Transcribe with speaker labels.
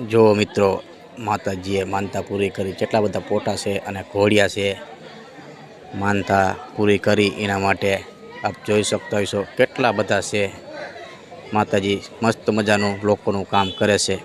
Speaker 1: જો મિત્રો, માતાજીએ માનતા પૂરી કરી, કેટલા બધા પોટા છે અને ઘોડિયા છે માનતા પૂરી કરી એના માટે આપ જોઈ શકતા હશો કેટલા બધા છે। માતાજી મસ્ત મજાનું લોકોનું કામ કરે છે।